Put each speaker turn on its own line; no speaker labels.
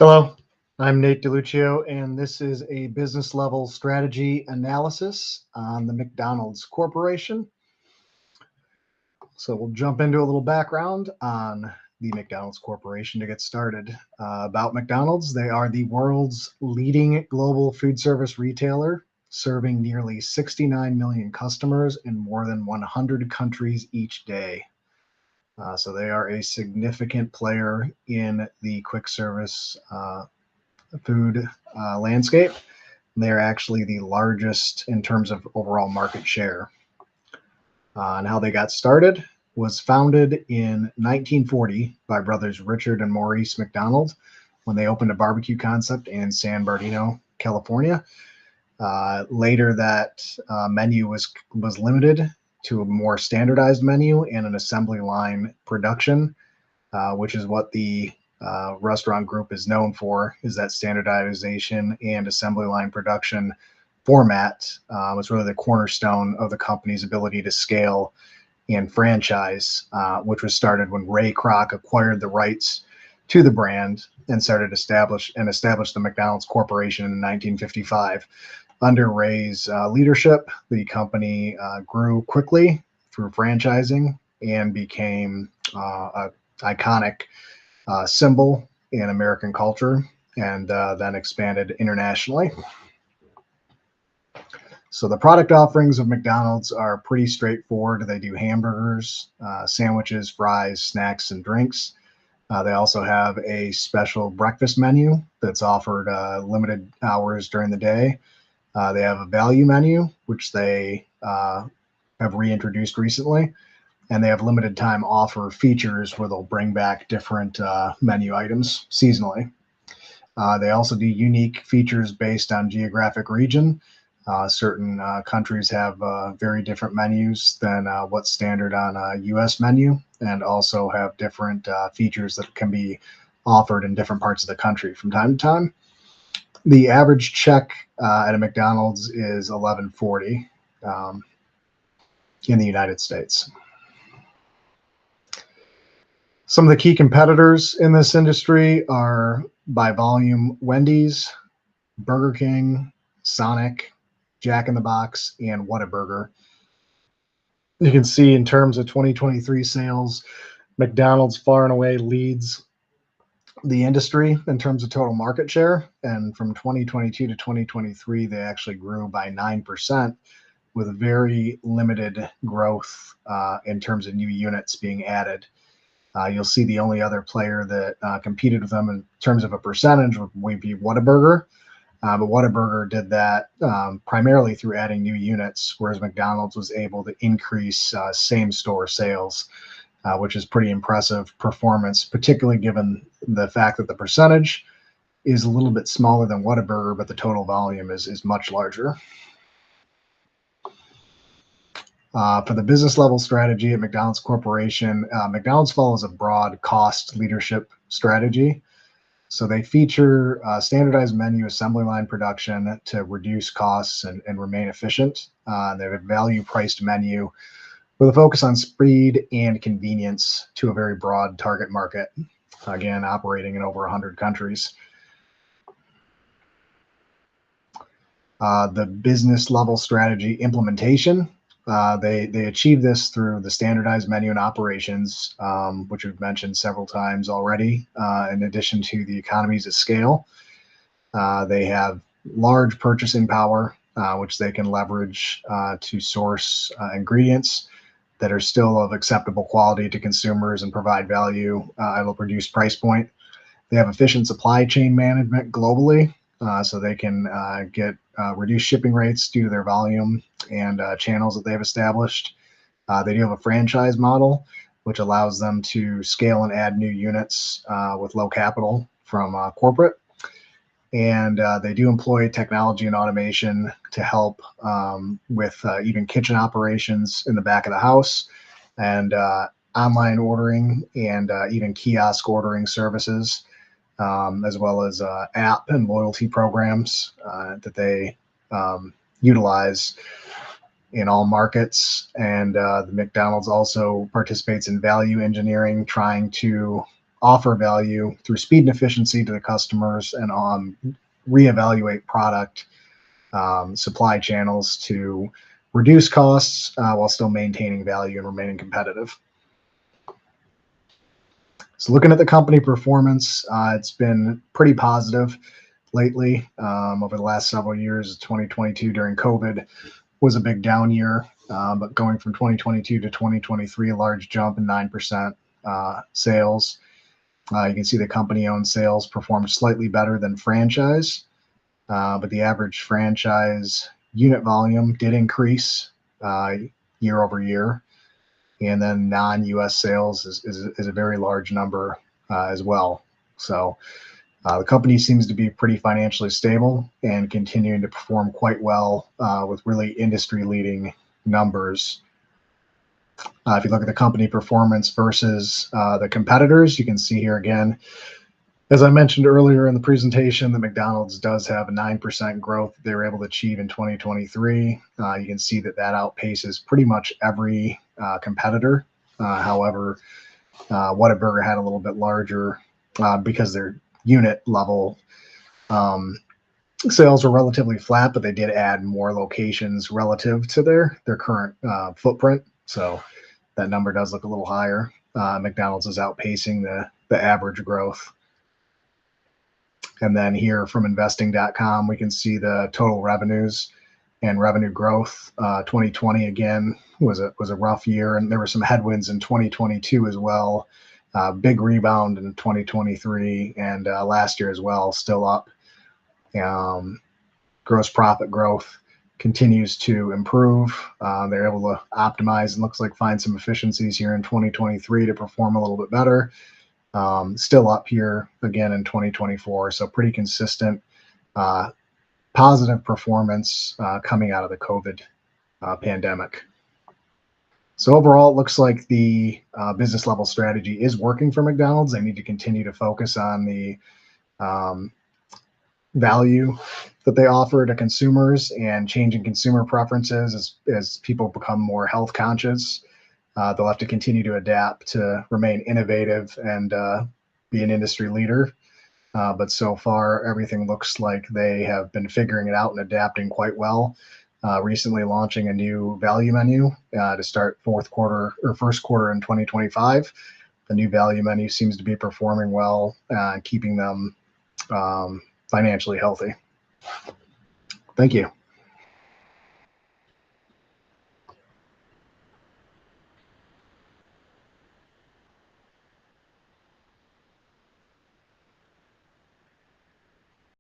Hello, I'm Nate DeLucio, and this is a business level strategy analysis on the McDonald's Corporation. So we'll jump into a little background on the McDonald's Corporation to get started. About McDonald's, they are the world's leading global food service retailer, serving nearly 69 million customers in more than 100 countries each day. So they are a significant player in the quick service food landscape. They're actually the largest in terms of overall market share. And how they got started was founded in 1940 by brothers Richard and Maurice McDonald when they opened a barbecue concept in San Bernardino, California. Later, that menu was limited to a more standardized menu and an assembly line production, which is what the restaurant group is known for, is that standardization and assembly line production format. Was really the cornerstone of the company's ability to scale and franchise, which was started when Ray Kroc acquired the rights to the brand and started established the McDonald's Corporation in 1955. Under Ray's leadership, the company grew quickly through franchising and became an iconic symbol in American culture, and then expanded internationally. So the product offerings of McDonald's are pretty straightforward. They do hamburgers, sandwiches, fries, snacks, and drinks. They also have a special breakfast menu that's offered limited hours during the day. They have a value menu, which they have reintroduced recently. And they have limited time offer features where they'll bring back different menu items seasonally. They also do unique features based on geographic region. Certain countries have very different menus than what's standard on a U.S. menu, and also have different features that can be offered in different parts of the country from time to time. The average check at a McDonald's is $11.40 in the United States. Some of the key competitors in this industry are, by volume, Wendy's, Burger King, Sonic, Jack in the Box, and Whataburger. You can see in terms of 2023 sales, McDonald's far and away leads the industry in terms of total market share. And from 2022 to 2023, they actually grew by 9%, with very limited growth in terms of new units being added. You'll see the only other player that competed with them in terms of a percentage would be Whataburger. But Whataburger did that primarily through adding new units, whereas McDonald's was able to increase same-store sales, which is pretty impressive performance, particularly given the fact that the percentage is a little bit smaller than Whataburger, but the total volume is much larger. For the business level strategy at McDonald's Corporation, McDonald's follows a broad cost leadership strategy. So they feature standardized menu assembly line production to reduce costs and remain efficient. They have a value priced menu with a focus on speed and convenience to a very broad target market, again, operating in over 100 countries. The business level strategy implementation. They achieve this through the standardized menu and operations, which we've mentioned several times already, in addition to the economies of scale. They have large purchasing power, which they can leverage to source ingredients that are still of acceptable quality to consumers and provide value at a reduced price point. They have efficient supply chain management globally, so they can get reduced shipping rates due to their volume and channels that they've established. They do have a franchise model, which allows them to scale and add new units with low capital from corporate. And they do employ technology and automation to help with even kitchen operations in the back of the house, and online ordering, and even kiosk ordering services, as well as app and loyalty programs that they utilize in all markets. And the McDonald's also participates in value engineering, trying to offer value through speed and efficiency to the customers, and reevaluate product supply channels to reduce costs while still maintaining value and remaining competitive. So looking at the company performance, it's been pretty positive lately over the last several years. 2022 during COVID was a big down year, but going from 2022 to 2023, a large jump in 9% sales. You can see the company-owned sales performed slightly better than franchise, but the average franchise unit volume did increase year over year. And then non-US sales is a very large number as well. So the company seems to be pretty financially stable and continuing to perform quite well with really industry-leading numbers. If you look at the company performance versus the competitors, you can see here again, as I mentioned earlier in the presentation, that McDonald's does have a 9% growth they were able to achieve in 2023. You can see that outpaces pretty much every competitor. However, Whataburger had a little bit larger because their unit level sales were relatively flat, but they did add more locations relative to their current footprint. So that number does look a little higher. McDonald's is outpacing the average growth. And then here from investing.com, we can see the total revenues and revenue growth. 2020 again was a rough year, and there were some headwinds in 2022 as well. Big rebound in 2023 and last year as well, still up. Gross profit growth continues to improve. They're able to optimize and looks like find some efficiencies here in 2023 to perform a little bit better. Still up here again in 2024. So pretty consistent, positive performance coming out of the COVID pandemic. So overall, it looks like the business level strategy is working for McDonald's. They need to continue to focus on the value that they offer to consumers and changing consumer preferences as people become more health conscious. They'll have to continue to adapt to remain innovative and be an industry leader. But so far, everything looks like they have been figuring it out and adapting quite well. Recently launching a new value menu to start first quarter in 2025. The new value menu seems to be performing well, keeping them financially healthy. Thank you.